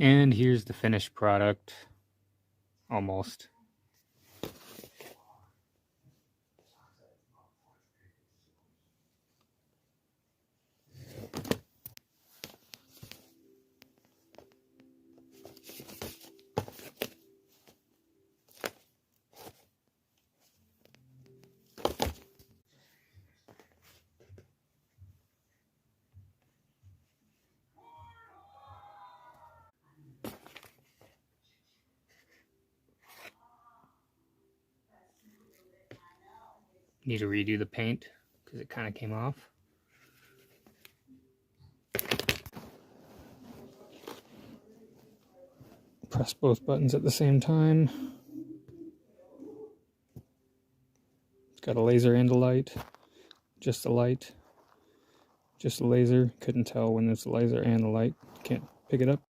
And here's the finished product, almost. Need to redo the paint because it kind of came off. Press both buttons at the same time. It's got a laser and a light. Just a light. Just a laser. Couldn't tell when it's a laser and a light. Can't pick it up.